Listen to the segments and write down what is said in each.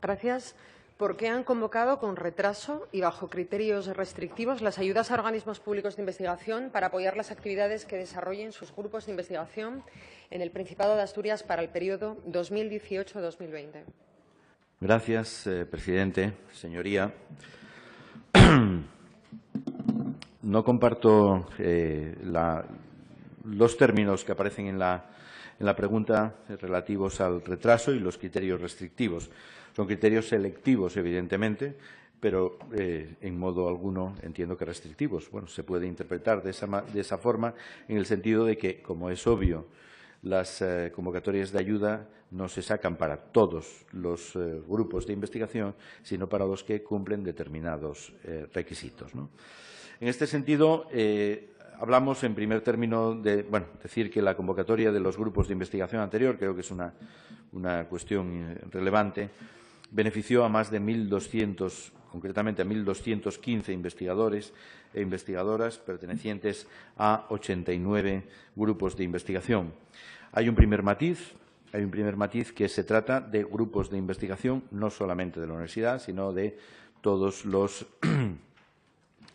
Gracias. ¿Por qué han convocado con retraso y bajo criterios restrictivos las ayudas a organismos públicos de investigación para apoyar las actividades que desarrollen sus grupos de investigación en el Principado de Asturias para el periodo 2018-2020? Gracias, presidente. Señoría, no comparto los términos que aparecen en la pregunta relativos al retraso y los criterios restrictivos. Son criterios selectivos, evidentemente, pero en modo alguno entiendo que restrictivos. Bueno, se puede interpretar de esa forma en el sentido de que, como es obvio, las convocatorias de ayuda no se sacan para todos los grupos de investigación, sino para los que cumplen determinados requisitos, ¿no? En este sentido, hablamos en primer término de decir que la convocatoria de los grupos de investigación anterior, creo que es una cuestión relevante, benefició a más de 1.200, concretamente a 1.215 investigadores e investigadoras pertenecientes a 89 grupos de investigación. Hay un primer matiz que se trata de grupos de investigación no solamente de la universidad, sino de todos los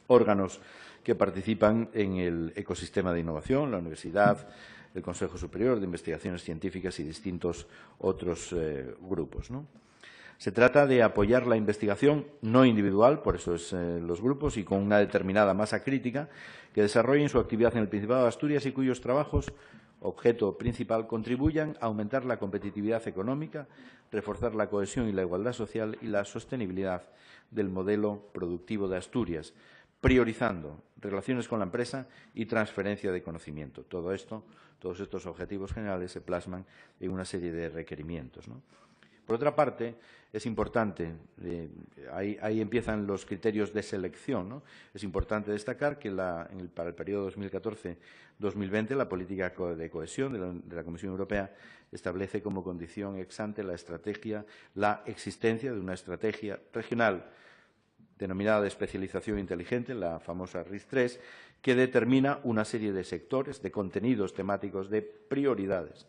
órganos que participan en el ecosistema de innovación, la universidad, el Consejo Superior de Investigaciones Científicas y distintos otros grupos, ¿no? Se trata de apoyar la investigación no individual, por eso es los grupos, y con una determinada masa crítica que desarrollen su actividad en el Principado de Asturias y cuyos trabajos, objeto principal, contribuyan a aumentar la competitividad económica, reforzar la cohesión y la igualdad social y la sostenibilidad del modelo productivo de Asturias, priorizando relaciones con la empresa y transferencia de conocimiento. Todos estos objetivos generales se plasman en una serie de requerimientos, ¿no? Por otra parte, es importante, ahí empiezan los criterios de selección, ¿no? Es importante destacar que para el periodo 2014-2020 la política de cohesión de la Comisión Europea establece como condición ex ante la existencia de una estrategia regional denominada de especialización inteligente, la famosa RIS3, que determina una serie de sectores, de contenidos temáticos, de prioridades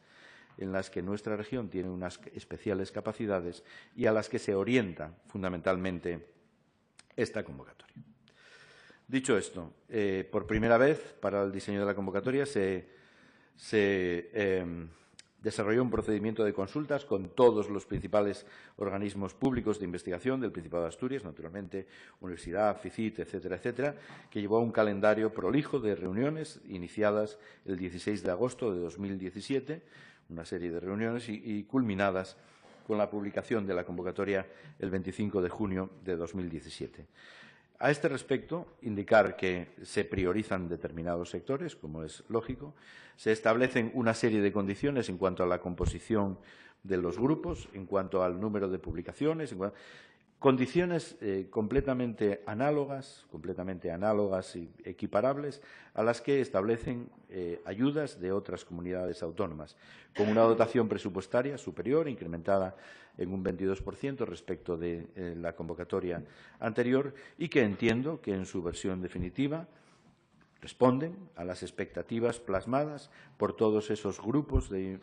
en las que nuestra región tiene unas especiales capacidades y a las que se orienta fundamentalmente esta convocatoria. Dicho esto, por primera vez para el diseño de la convocatoria se desarrolló un procedimiento de consultas con todos los principales organismos públicos de investigación del Principado de Asturias, naturalmente, Universidad, FICIT, etcétera, etcétera, que llevó a un calendario prolijo de reuniones iniciadas el 16 de agosto de 2017, una serie de reuniones y culminadas con la publicación de la convocatoria el 25 de junio de 2017. A este respecto, indicar que se priorizan determinados sectores, como es lógico, se establecen una serie de condiciones en cuanto a la composición de los grupos, en cuanto al número de publicaciones, condiciones completamente análogas y equiparables a las que establecen ayudas de otras comunidades autónomas, con una dotación presupuestaria superior, incrementada en un 22% respecto de la convocatoria anterior y que entiendo que en su versión definitiva responden a las expectativas plasmadas por todos esos grupos de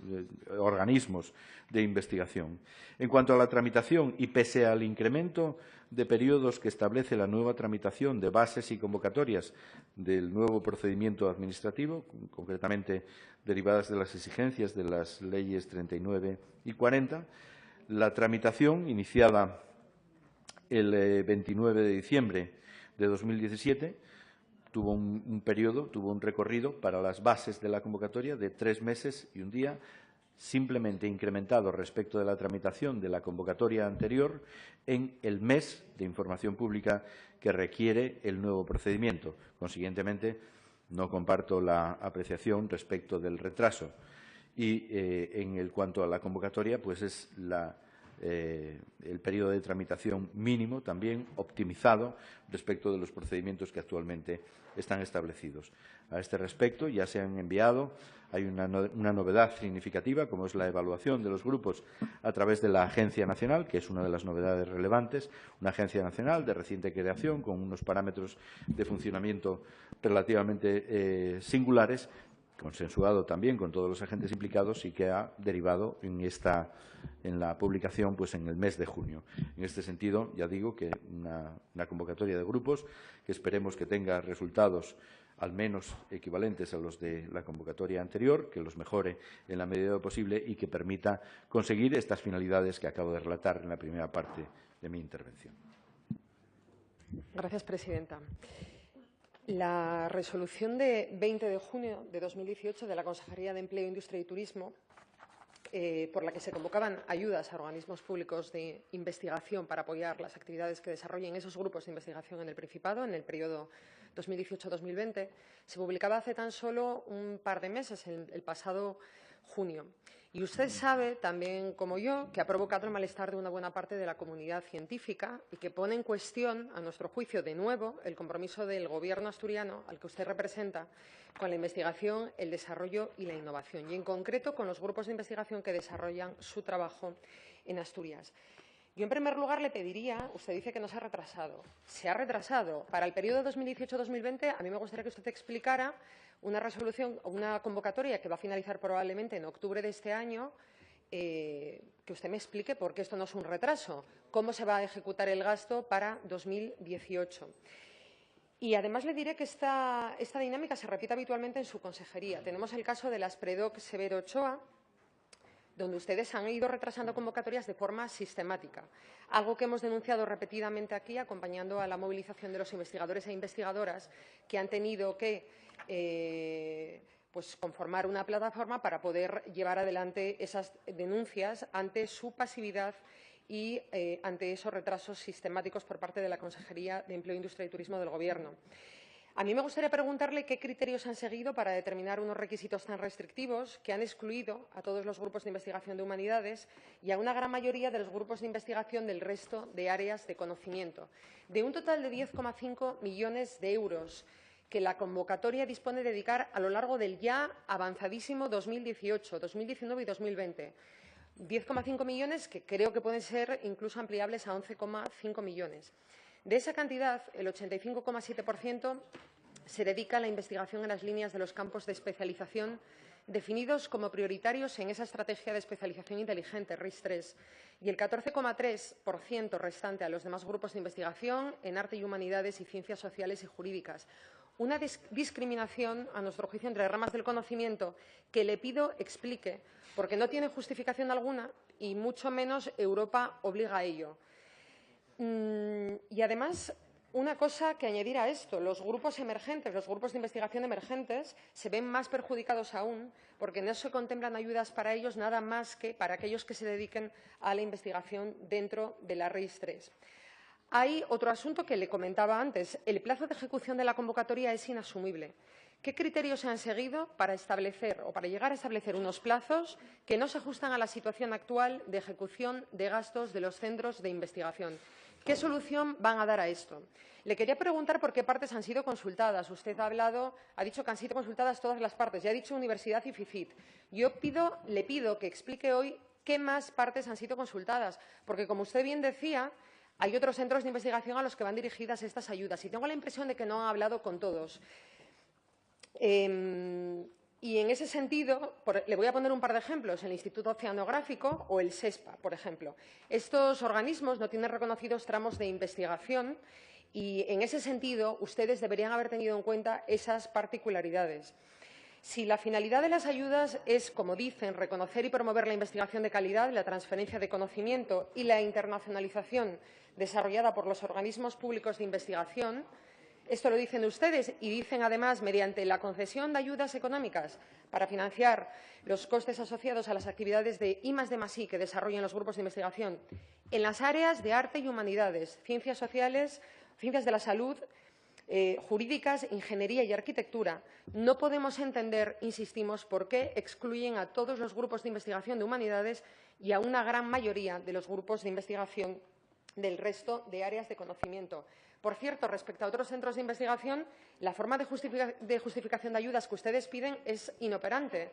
organismos de investigación. En cuanto a la tramitación, y pese al incremento de periodos que establece la nueva tramitación de bases y convocatorias del nuevo procedimiento administrativo, concretamente derivadas de las exigencias de las leyes 39 y 40, la tramitación, iniciada el 29 de diciembre de 2017, tuvo un recorrido para las bases de la convocatoria de 3 meses y un día, simplemente incrementado respecto de la tramitación de la convocatoria anterior en el mes de información pública que requiere el nuevo procedimiento. Consiguientemente, no comparto la apreciación respecto del retraso. Y en cuanto a la convocatoria, pues es el periodo de tramitación mínimo también optimizado respecto de los procedimientos que actualmente están establecidos. A este respecto ya se han enviado, hay una novedad significativa, como es la evaluación de los grupos a través de la Agencia Nacional, que es una de las novedades relevantes, una agencia nacional de reciente creación con unos parámetros de funcionamiento relativamente singulares, consensuado también con todos los agentes implicados y que ha derivado en la publicación en el mes de junio. En este sentido, ya digo que una convocatoria de grupos que esperemos que tenga resultados al menos equivalentes a los de la convocatoria anterior, que los mejore en la medida de lo posible y que permita conseguir estas finalidades que acabo de relatar en la primera parte de mi intervención. Gracias, presidenta. La resolución de 20 de junio de 2018 de la Consejería de Empleo, Industria y Turismo, por la que se convocaban ayudas a organismos públicos de investigación para apoyar las actividades que desarrollen esos grupos de investigación en el Principado en el periodo 2018-2020, se publicaba hace tan solo un par de meses, el pasado junio. Y usted sabe, también como yo, que ha provocado el malestar de una buena parte de la comunidad científica y que pone en cuestión, a nuestro juicio, de nuevo, el compromiso del Gobierno asturiano, al que usted representa, con la investigación, el desarrollo y la innovación, y en concreto con los grupos de investigación que desarrollan su trabajo en Asturias. Yo, en primer lugar, le pediría, usted dice que no se ha retrasado. Se ha retrasado. Para el periodo 2018-2020, a mí me gustaría que usted explicara una resolución o una convocatoria que va a finalizar probablemente en octubre de este año, que usted me explique por qué esto no es un retraso, cómo se va a ejecutar el gasto para 2018. Y además le diré que esta dinámica se repite habitualmente en su consejería. Tenemos el caso de las Predoc Severo Ochoa, donde ustedes han ido retrasando convocatorias de forma sistemática, algo que hemos denunciado repetidamente aquí, acompañando a la movilización de los investigadores e investigadoras que han tenido que conformar una plataforma para poder llevar adelante esas denuncias ante su pasividad y ante esos retrasos sistemáticos por parte de la Consejería de Empleo, Industria y Turismo del Gobierno. A mí me gustaría preguntarle qué criterios han seguido para determinar unos requisitos tan restrictivos que han excluido a todos los grupos de investigación de humanidades y a una gran mayoría de los grupos de investigación del resto de áreas de conocimiento. De un total de 10,5 millones de euros que la convocatoria dispone de dedicar a lo largo del ya avanzadísimo 2018, 2019 y 2020. 10,5 millones que creo que pueden ser incluso ampliables a 11,5 millones. De esa cantidad, el 85,7% se dedica a la investigación en las líneas de los campos de especialización definidos como prioritarios en esa estrategia de especialización inteligente, RIS3, y el 14,3% restante a los demás grupos de investigación en arte y humanidades y ciencias sociales y jurídicas. Una discriminación, a nuestro juicio, entre ramas del conocimiento que le pido explique, porque no tiene justificación alguna y mucho menos Europa obliga a ello. Y además, una cosa que añadir a esto, los grupos emergentes, los grupos de investigación emergentes, se ven más perjudicados aún porque no se contemplan ayudas para ellos nada más que para aquellos que se dediquen a la investigación dentro de la RIS3. Hay otro asunto que le comentaba antes. El plazo de ejecución de la convocatoria es inasumible. ¿Qué criterios se han seguido para establecer o para llegar a establecer unos plazos que no se ajustan a la situación actual de ejecución de gastos de los centros de investigación? ¿Qué solución van a dar a esto? Le quería preguntar por qué partes han sido consultadas. Usted ha dicho que han sido consultadas todas las partes. Ya ha dicho Universidad y FICIT. Yo le pido que explique hoy qué más partes han sido consultadas, porque, como usted bien decía, hay otros centros de investigación a los que van dirigidas estas ayudas y tengo la impresión de que no han hablado con todos. Y en ese sentido, le voy a poner un par de ejemplos, el Instituto Oceanográfico o el SESPA, por ejemplo. Estos organismos no tienen reconocidos tramos de investigación y, en ese sentido, ustedes deberían haber tenido en cuenta esas particularidades. Si la finalidad de las ayudas es, como dicen, reconocer y promover la investigación de calidad, la transferencia de conocimiento y la internacionalización desarrollada por los organismos públicos de investigación, esto lo dicen ustedes y dicen, además, mediante la concesión de ayudas económicas para financiar los costes asociados a las actividades de I+D+I que desarrollan los grupos de investigación en las áreas de arte y humanidades, ciencias sociales, ciencias de la salud, jurídicas, ingeniería y arquitectura. No podemos entender, insistimos, por qué excluyen a todos los grupos de investigación de humanidades y a una gran mayoría de los grupos de investigación del resto de áreas de conocimiento. Por cierto, respecto a otros centros de investigación, la forma de justificación de ayudas que ustedes piden es inoperante.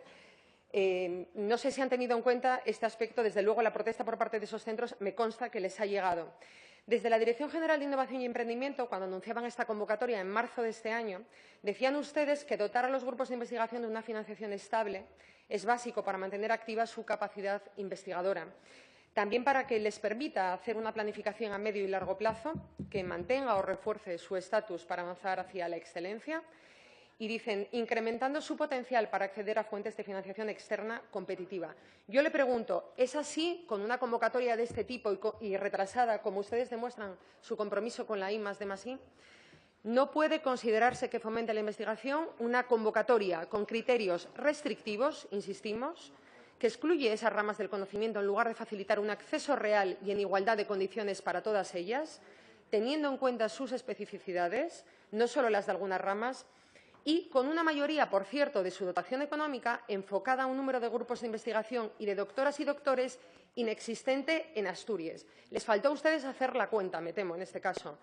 No sé si han tenido en cuenta este aspecto. Desde luego, la protesta por parte de esos centros me consta que les ha llegado. Desde la Dirección General de Innovación y Emprendimiento, cuando anunciaban esta convocatoria en marzo de este año, decían ustedes que dotar a los grupos de investigación de una financiación estable es básico para mantener activa su capacidad investigadora. También para que les permita hacer una planificación a medio y largo plazo que mantenga o refuerce su estatus para avanzar hacia la excelencia. Y dicen, incrementando su potencial para acceder a fuentes de financiación externa competitiva. Yo le pregunto, ¿es así con una convocatoria de este tipo y retrasada, como ustedes demuestran su compromiso con la I+D+I? No puede considerarse que fomente la investigación una convocatoria con criterios restrictivos, insistimos, que excluye esas ramas del conocimiento en lugar de facilitar un acceso real y en igualdad de condiciones para todas ellas, teniendo en cuenta sus especificidades, no solo las de algunas ramas, y con una mayoría, por cierto, de su dotación económica enfocada a un número de grupos de investigación y de doctoras y doctores inexistente en Asturias. Les faltó a ustedes hacer la cuenta, me temo, en este caso.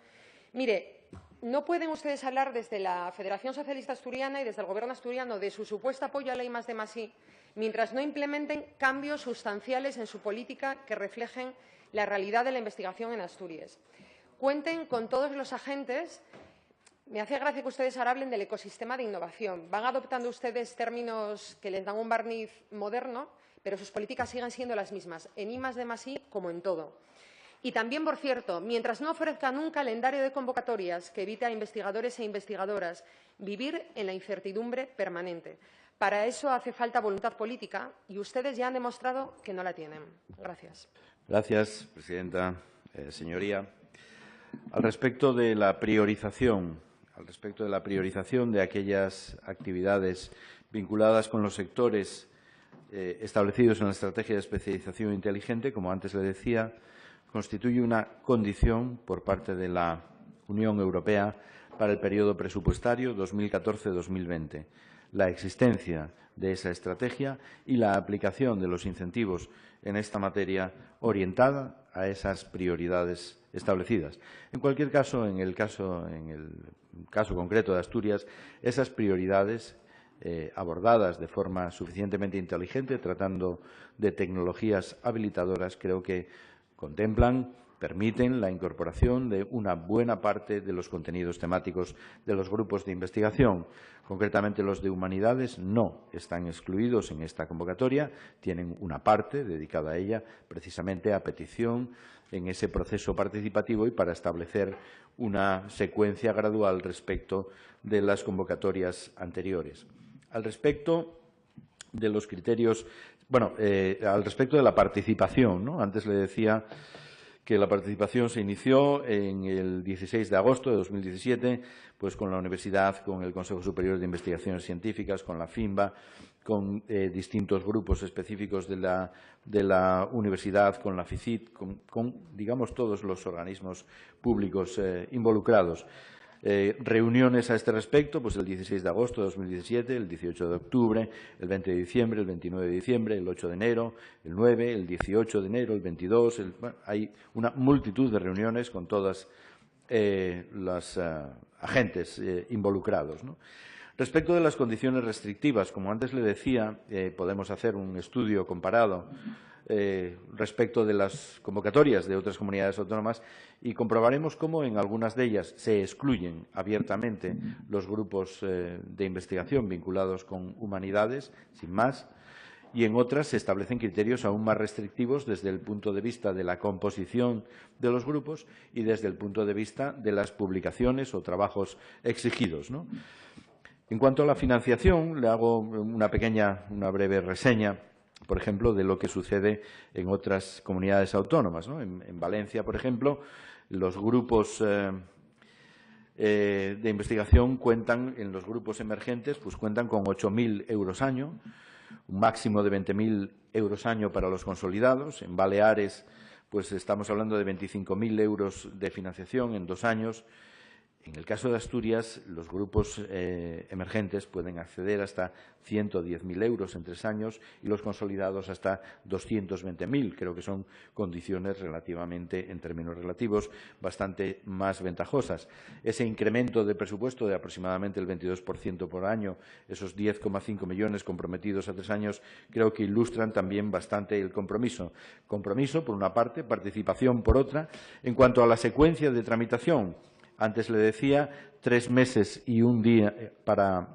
Mire, no pueden ustedes hablar desde la Federación Socialista Asturiana y desde el Gobierno asturiano de su supuesto apoyo a la I+D+I mientras no implementen cambios sustanciales en su política que reflejen la realidad de la investigación en Asturias. Cuenten con todos los agentes. Me hace gracia que ustedes ahora hablen del ecosistema de innovación. Van adoptando ustedes términos que les dan un barniz moderno, pero sus políticas siguen siendo las mismas, en I+D+I como en todo. Y también, por cierto, mientras no ofrezcan un calendario de convocatorias que evite a investigadores e investigadoras vivir en la incertidumbre permanente. Para eso hace falta voluntad política y ustedes ya han demostrado que no la tienen. Gracias. Gracias, presidenta. Señoría, al respecto de la priorización de aquellas actividades vinculadas con los sectores establecidos en la estrategia de especialización inteligente, como antes le decía, constituye una condición por parte de la Unión Europea para el periodo presupuestario 2014-2020. La existencia de esa estrategia y la aplicación de los incentivos en esta materia orientada a esas prioridades establecidas. En cualquier caso, en el caso concreto de Asturias, esas prioridades abordadas de forma suficientemente inteligente, tratando de tecnologías habilitadoras, creo que contemplan, permiten la incorporación de una buena parte de los contenidos temáticos de los grupos de investigación. Concretamente, los de humanidades no están excluidos en esta convocatoria, tienen una parte dedicada a ella, precisamente a petición en ese proceso participativo y para establecer una secuencia gradual respecto de las convocatorias anteriores. Al respecto de los criterios, al respecto de la participación, ¿no? Antes le decía que la participación se inició en el 16 de agosto de 2017, pues con la Universidad, con el Consejo Superior de Investigaciones Científicas, con la FIMBA, con distintos grupos específicos de la Universidad, con la FICIT, con digamos, todos los organismos públicos involucrados. Reuniones a este respecto, pues el 16 de agosto de 2017, el 18 de octubre, el 20 de diciembre, el 29 de diciembre, el 8 de enero, el 9, el 18 de enero, el 22. Hay una multitud de reuniones con todas los agentes involucrados, ¿no? Respecto de las condiciones restrictivas, como antes le decía, podemos hacer un estudio comparado respecto de las convocatorias de otras comunidades autónomas y comprobaremos cómo en algunas de ellas se excluyen abiertamente los grupos de investigación vinculados con humanidades, sin más, y en otras se establecen criterios aún más restrictivos desde el punto de vista de la composición de los grupos y desde el punto de vista de las publicaciones o trabajos exigidos, ¿no? En cuanto a la financiación, le hago una breve reseña, por ejemplo, de lo que sucede en otras comunidades autónomas, ¿no? En Valencia, por ejemplo, los grupos de investigación en los grupos emergentes, pues cuentan con 8.000 euros año, un máximo de 20.000 euros año para los consolidados. En Baleares, pues estamos hablando de 25.000 euros de financiación en 2 años. En el caso de Asturias, los grupos emergentes pueden acceder hasta 110.000 euros en 3 años y los consolidados hasta 220.000. Creo que son condiciones relativamente, en términos relativos, bastante más ventajosas. Ese incremento de presupuesto de aproximadamente el 22% por año, esos 10,5 millones comprometidos a 3 años, creo que ilustran también bastante el compromiso. Compromiso, por una parte, participación, por otra. En cuanto a la secuencia de tramitación, antes le decía 3 meses y un día para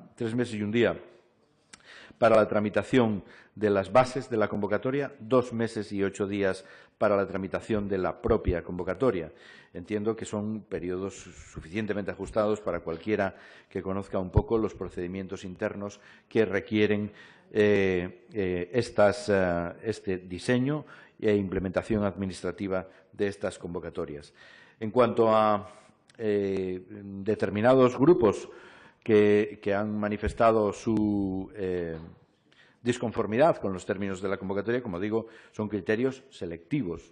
la tramitación de las bases de la convocatoria, 2 meses y 8 días para la tramitación de la propia convocatoria. Entiendo que son periodos suficientemente ajustados para cualquiera que conozca un poco los procedimientos internos que requieren este diseño e implementación administrativa de estas convocatorias. En cuanto a determinados grupos que han manifestado su disconformidad con los términos de la convocatoria, como digo, son criterios selectivos.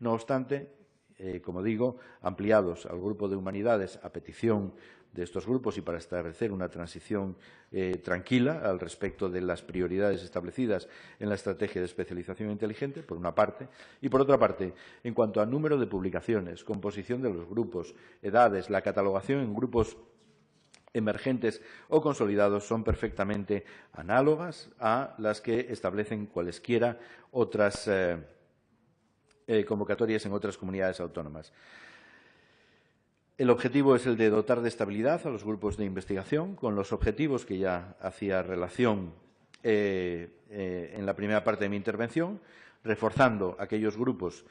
No obstante, como digo, ampliados al grupo de humanidades a petición de estos grupos y para establecer una transición tranquila al respecto de las prioridades establecidas en la estrategia de especialización inteligente, por una parte, y por otra parte, en cuanto al número de publicaciones, composición de los grupos, edades, la catalogación en grupos emergentes o consolidados son perfectamente análogas a las que establecen cualesquiera otras convocatorias en otras comunidades autónomas. El objetivo es el de dotar de estabilidad a los grupos de investigación, con los objetivos que ya hacía relación en la primera parte de mi intervención, reforzando aquellos grupos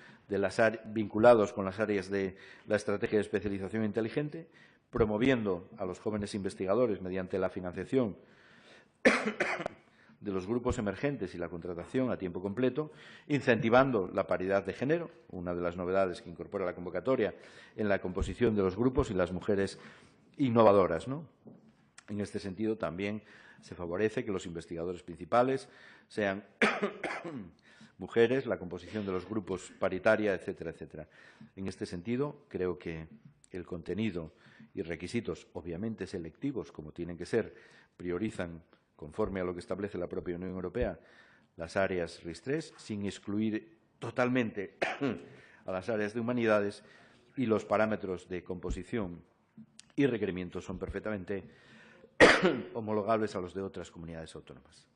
vinculados con las áreas de la estrategia de especialización inteligente, promoviendo a los jóvenes investigadores mediante la financiación de los grupos emergentes y la contratación a tiempo completo, incentivando la paridad de género, una de las novedades que incorpora la convocatoria en la composición de los grupos, y las mujeres innovadoras, ¿no? En este sentido, también se favorece que los investigadores principales sean mujeres, la composición de los grupos paritaria, etcétera, etcétera. En este sentido, creo que el contenido y requisitos, obviamente selectivos, como tienen que ser, priorizan, conforme a lo que establece la propia Unión Europea, las áreas RIS3, sin excluir totalmente a las áreas de humanidades, y los parámetros de composición y requerimientos son perfectamente homologables a los de otras comunidades autónomas.